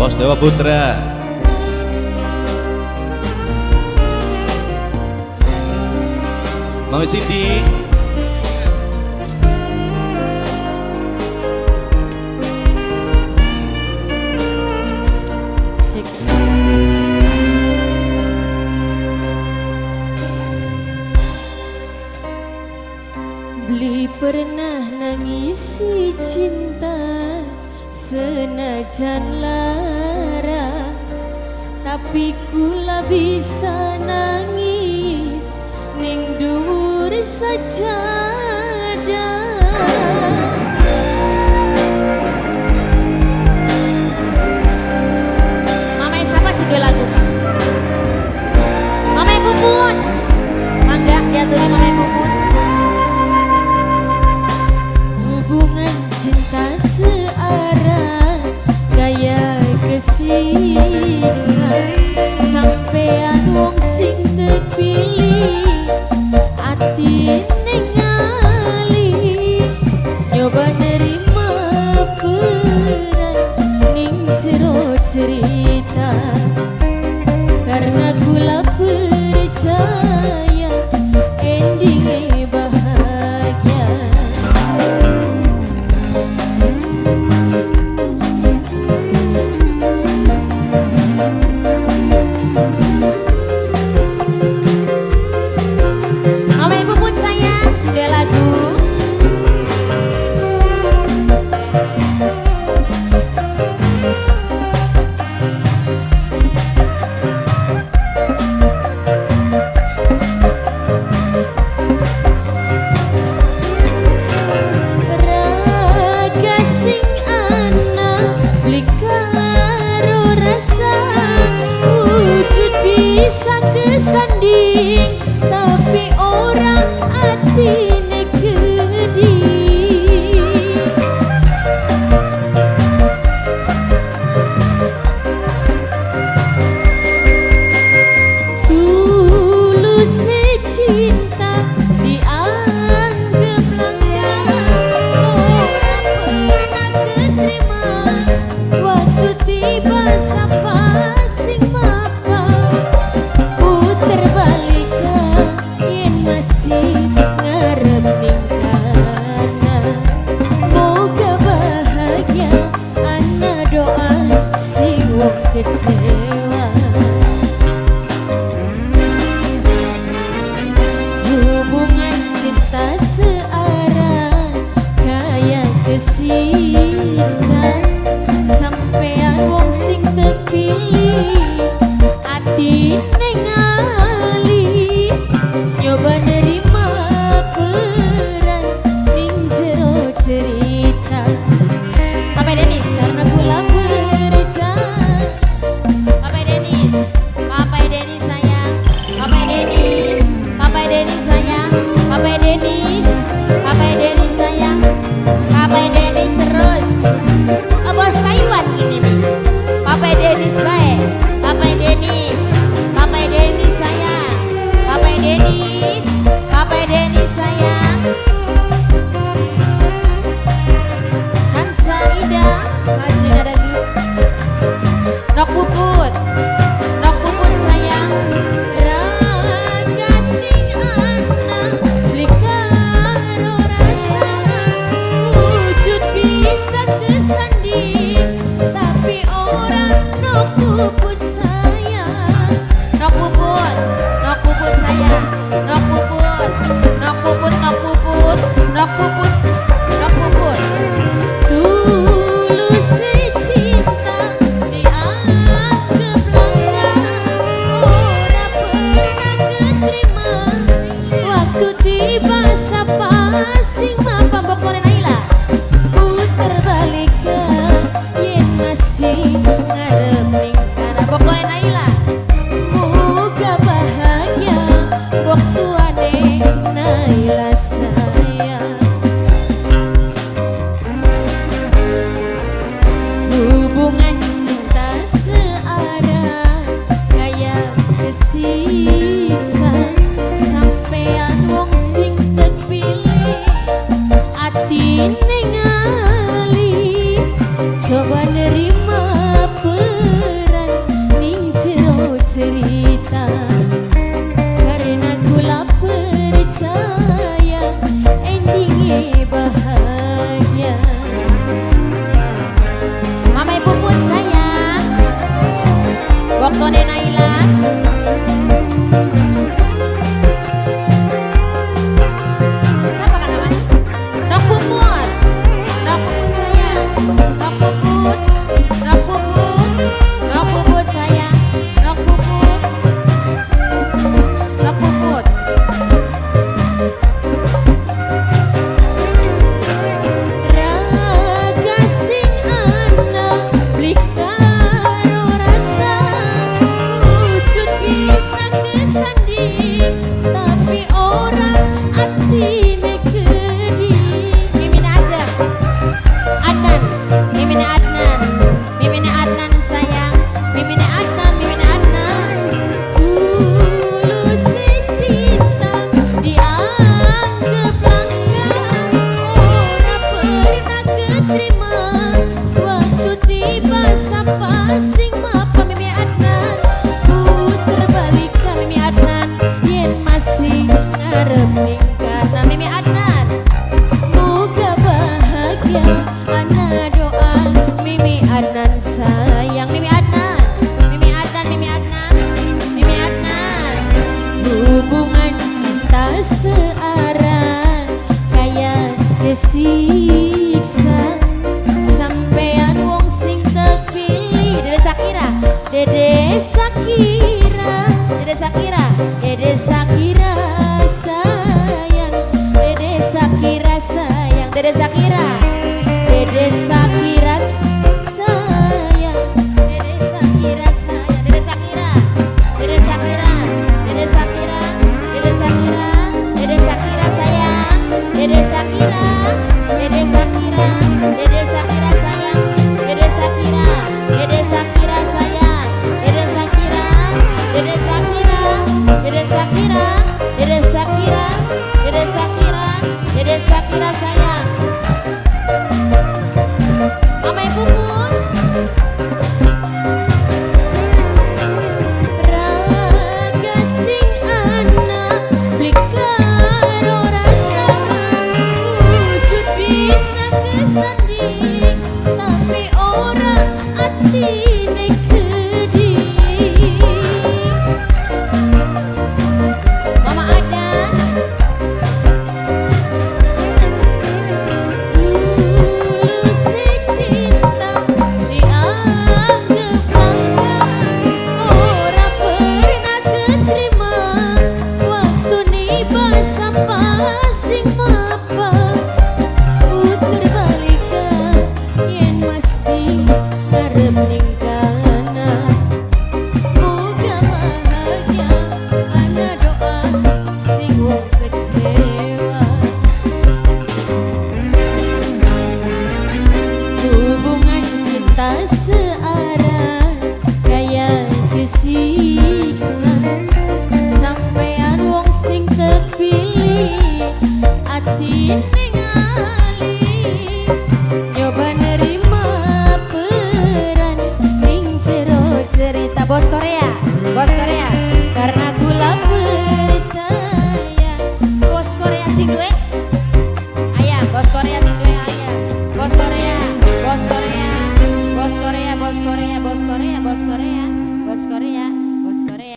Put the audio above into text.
Bos Dewa Putra. Mami Siti. Beli pernah nangisi cinta senajan lara, tapi kula bisa nangis ning dhuwur sajadah. Mamai siapa sih dua lagu? Mamai Puput. Mangga diaturi Mamai Puput. Hubungan cinta searah gaya kesiksa, sampean wong sing terpilih ati ningali, nyoba nerima peran ning jero cerita, karena kula percaya endingnya bahagia. Mama Ibu pun sayang, sudah lagu. Raga sing ana beli karo rasa, wujud bisa kesanding, tapi orang atine gede. Tulus cinta dianggap langka, orang pernah keterima waktu tiba sapa sing mapa. Puter balik yen masih ngarep ning kana, moga bahagia ana doa si wong kecewa. Hubungan cinta searah kayak kesiksa, sampean wong sing terpilih ati ningali, nyoba nerima peran ning jero cerita. Papa Denis karena kula percaya. Papa Denis sayang. Papa Denis sayang. Papa Denis sayang. Papa Denis terus. Bos Taiwan gini nih. Papa Denis baik. Papa Denis sayang. Papa Denis sayang. Hansa Ida asli Nadagu. Nok Puput sayang. Raga sing ana beli karo rasa, wujud bisa kesanding, tapi orang nok puput sayang. Nok puput sayang. Nok puput. Tulus cinta dianggap langka, orang pernah keterima waktu tiba sapa sing mapa. Pokoknya Naila puter balik yen masih ngarep ning kana. Pokoknya Naila moga bahagia bok tuane Naila sayang. Hubungan cinta searah kayak kesiksa, sampean wong sing terpilih ati ningali, coba nerima niba sapa sing mapa Mimi Adnan puter balik ka Mimi Adnan yen masih ngarep ningkat. Nah Mimi Adnan moga bahagia ana doa Mimi Adnan sayang. Mimi Adnan Mimi Adnan Mimi Adnan Mimi Adnan hubungan cinta searah kayak kesiksa sampean wong sing terpilih. Dede Sakira Dede Sakira Dede Sakira Dede Sakira sayang Dede Sakira sayang Dede Sakira Dede Sakira sayang Dede Sakira sayang Dede Sakira Dede Sakira Dede Sakira Dede Sakira Dede Sakira sayang Dede Sakira Dede Sakira Dede Sakira sayang Dede Sakira Dede Sakira sayang Dede Sakira Dede Sakira Dede Sakira Dede Sakira Dede Sakira Dede Sakira sayang Mama Ibu Pun raga sing ana blikaro rasa wujud bisa kesanding tapi ora atine keding. Mama Adan tulus cinta dianggap langka ora pernah keterima waktu niba sapa sing mapa puter balik ka yen masih ngarep ningkana moga bahagia ana doa sing wong kecewa. Hubungan cinta searah kayak kesiksa sampean wong sing terpilih ati ningali nyoba nerima peran ning jero cerita. Bos Korea karena gula percaya Bos Korea sing duwe ayam Bos Korea sing duwe ayam Bos Korea Bos Korea Bos Korea Bos Korea Bos Korea Bos Korea Bos Korea